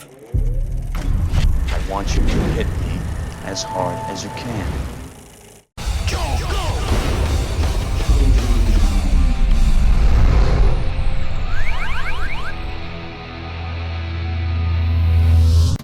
I want you to hit me as hard as you can.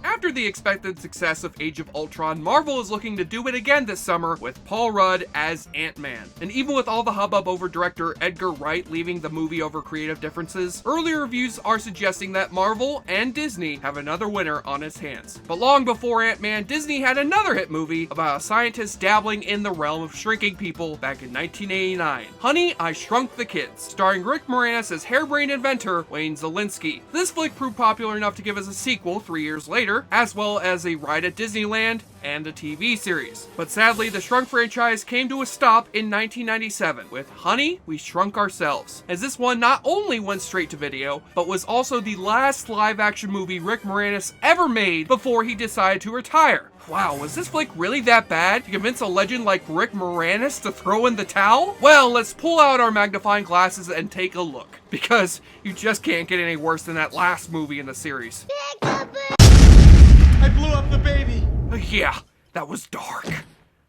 After the expected success of Age of Ultron, Marvel is looking to do it again this summer with Paul Rudd as Ant-Man. And even with all the hubbub over director Edgar Wright leaving the movie over creative differences, early reviews are suggesting that Marvel and Disney have another winner on its hands. But long before Ant-Man, Disney had another hit movie about a scientist dabbling in the realm of shrinking people back in 1989. Honey, I Shrunk the Kids, starring Rick Moranis as harebrained inventor Wayne Szalinski. This flick proved popular enough to give us a sequel 3 years later, as well as a ride at Disneyland and a TV series. But sadly, the Shrunk franchise came to a stop in 1997 with Honey, We Shrunk Ourselves, as this one not only went straight to video, but was also the last live-action movie Rick Moranis ever made before he decided to retire. Wow, was this flick really that bad to convince a legend like Rick Moranis to throw in the towel? Well, let's pull out our magnifying glasses and take a look, because you just can't get any worse than that last movie in the series. I blew up the baby! Yeah, that was dark.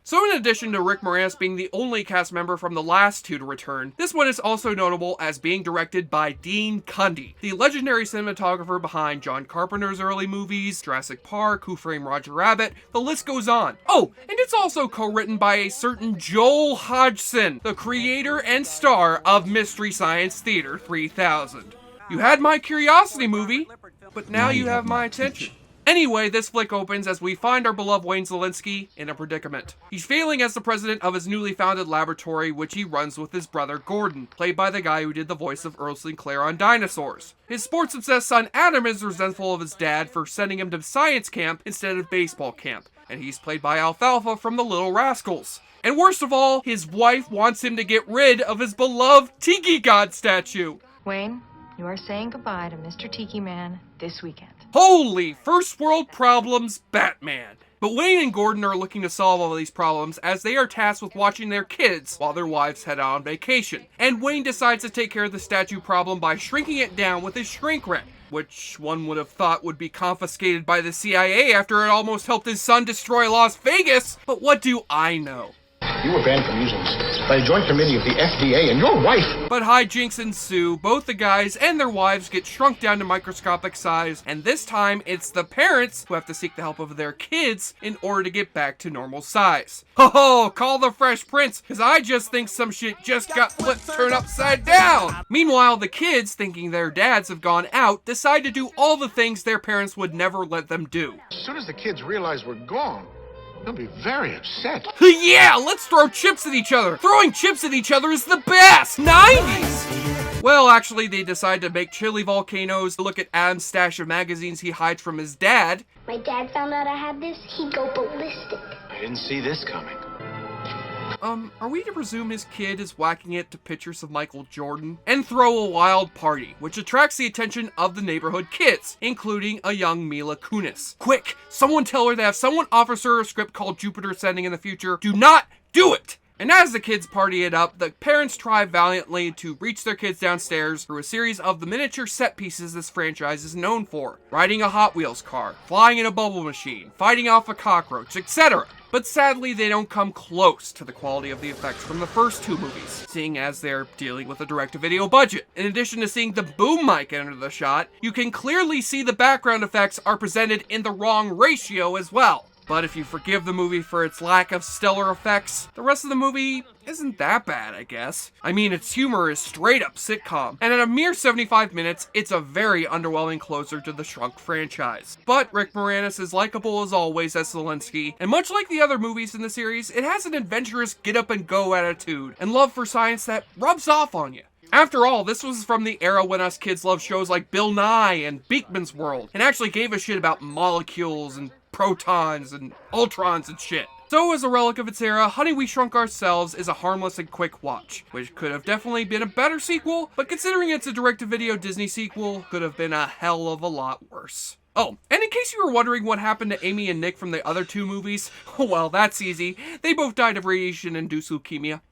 So in addition to Rick Moranis being the only cast member from the last two to return, this one is also notable as being directed by Dean Cundey, the legendary cinematographer behind John Carpenter's early movies, Jurassic Park, Who Framed Roger Rabbit, the list goes on. Oh, and it's also co-written by a certain Joel Hodgson, the creator and star of Mystery Science Theater 3000. You had my curiosity movie, but now you have my attention. Anyway, this flick opens as we find our beloved Wayne Szalinski in a predicament. He's failing as the president of his newly founded laboratory, which he runs with his brother Gordon, played by the guy who did the voice of Earl Sinclair on Dinosaurs. His sports-obsessed son Adam is resentful of his dad for sending him to science camp instead of baseball camp, and he's played by Alfalfa from the Little Rascals. And worst of all, his wife wants him to get rid of his beloved Tiki God statue. Wayne, you are saying goodbye to Mr. Tiki Man this weekend. Holy first world problems, Batman. But Wayne and Gordon are looking to solve all these problems as they are tasked with watching their kids while their wives head out on vacation. And Wayne decides to take care of the statue problem by shrinking it down with his shrink ray, which one would have thought would be confiscated by the CIA after it almost helped his son destroy Las Vegas. But what do I know? You were banned from using this by a joint committee of the FDA and your wife. But hijinks ensue. Both the guys and their wives get shrunk down to microscopic size, and this time it's the parents who have to seek the help of their kids in order to get back to normal size. Ho, call the Fresh Prince, because I just think some shit just got flipped turned upside down. Meanwhile, the kids, thinking their dads have gone out, decide to do all the things their parents would never let them do. As soon as the kids realize we're gone, they'll be very upset. Yeah, let's throw chips at each other. Throwing chips at each other is the best. 90s. Well, actually, they decide to make chili volcanoes, look at Adam's stash of magazines he hides from his dad. My dad found out I had this, he'd go ballistic. I didn't see this coming. Are we to presume his kid is whacking it to pictures of Michael Jordan? And throw a wild party, which attracts the attention of the neighborhood kids, including a young Mila Kunis. Quick, someone tell her that if someone offers her a script called Jupiter Ascending in the future, do not do it! And as the kids party it up, the parents try valiantly to reach their kids downstairs through a series of the miniature set pieces this franchise is known for. Riding a Hot Wheels car, flying in a bubble machine, fighting off a cockroach, etc. But sadly, they don't come close to the quality of the effects from the first two movies, seeing as they're dealing with a direct-to-video budget. In addition to seeing the boom mic enter the shot, you can clearly see the background effects are presented in the wrong ratio as well. But if you forgive the movie for its lack of stellar effects, the rest of the movie isn't that bad, I guess. I mean, its humor is straight up sitcom, and at a mere 75 minutes, it's a very underwhelming closer to the Shrunk franchise. But Rick Moranis is likable as always as Szalinski, and much like the other movies in the series, it has an adventurous get-up-and-go attitude, and love for science that rubs off on you. After all, this was from the era when us kids loved shows like Bill Nye and Beakman's World, and actually gave a shit about molecules and protons and ultrons and shit. So as a relic of its era, Honey, We Shrunk Ourselves is a harmless and quick watch, which could have definitely been a better sequel, but considering it's a direct-to-video Disney sequel, could have been a hell of a lot worse. Oh, and in case you were wondering what happened to Amy and Nick from the other two movies, well, that's easy. They both died of radiation-induced leukemia.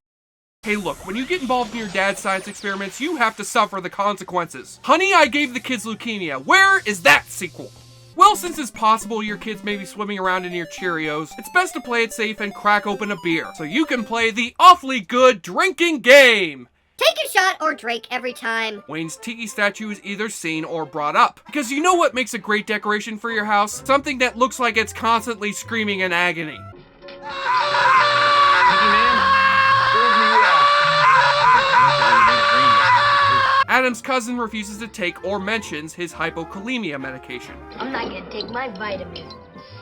Hey look, when you get involved in your dad's science experiments, you have to suffer the consequences. Honey, I Gave the Kids Leukemia. Where is that sequel? Well, since it's possible your kids may be swimming around in your Cheerios, it's best to play it safe and crack open a beer, so you can play the awfully good drinking game. Take a shot or drink every time. Wayne's tiki statue is either seen or brought up. Because you know what makes a great decoration for your house? Something that looks like it's constantly screaming in agony. Adam's cousin refuses to take or mentions his hypokalemia medication. I'm not gonna take my vitamins.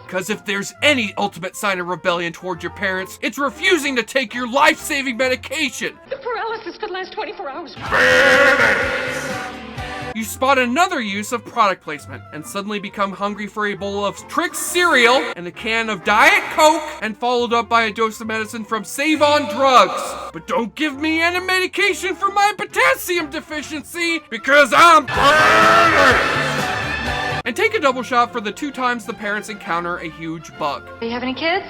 Because if there's any ultimate sign of rebellion toward your parents, it's refusing to take your life-saving medication. The paralysis could last 24 hours. You spot another use of product placement and suddenly become hungry for a bowl of Trix cereal and a can of Diet Coke, and followed up by a dose of medicine from Save On Drugs. But don't give me any medication for my potassium deficiency, because I'm burning! And take a double shot for the 2 times the parents encounter a huge bug. Do you have any kids?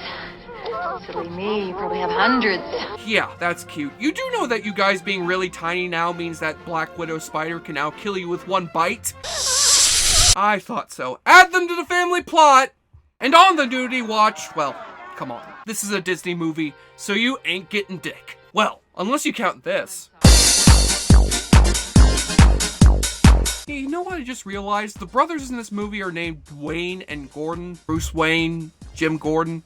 Silly me, you probably have hundreds. Yeah, that's cute. You do know that you guys being really tiny now means that Black Widow spider can now kill you with 1 bite? I thought so. Add them to the family plot! And on the nudity watch, well, come on. This is a Disney movie, so you ain't getting dick. Well, unless you count this. Hey, you know what I just realized? The brothers in this movie are named Wayne and Gordon. Bruce Wayne, Jim Gordon.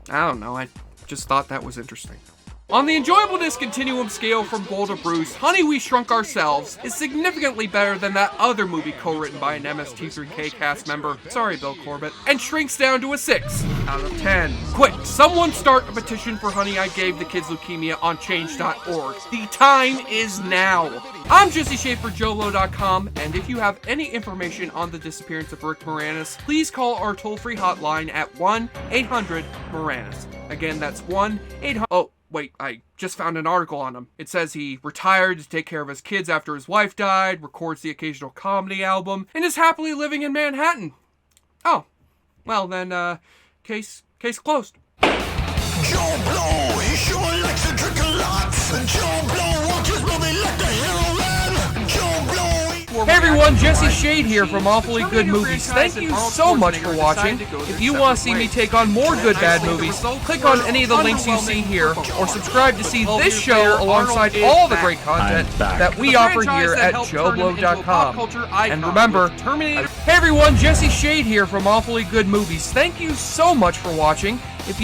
I don't know, I just thought that was interesting. On the enjoyableness continuum scale from Gold to Bruce, Honey, We Shrunk Ourselves is significantly better than that other movie co-written by an MST3K cast member, sorry Bill Corbett, and shrinks down to a 6 out of 10. Quick, someone start a petition for Honey, I Gave the Kids Leukemia on change.org. The time is now. I'm Jesse Shea for JoeLo.com, and if you have any information on the disappearance of Rick Moranis, please call our toll-free hotline at 1-800-MORANIS. Again, that's 1-800... Oh, wait, I just found an article on him. It says he retired to take care of his kids after his wife died, records the occasional comedy album, and is happily living in Manhattan. Oh, well then, case closed. Joe Blow, he sure likes to drink a lot. Joe Blow watches movie like the hero man. Joe Blow. Hey everyone, Jesse Shade here from Awfully Good Movies. Thank you so much for watching. If you want to see me take on more good bad movies, click on any of the links you see here, or subscribe to see this show alongside all the great content that we offer here at JoeBlow.com. And remember, hey everyone, Jesse Shade here from Awfully Good Movies. Thank you so much for watching. If you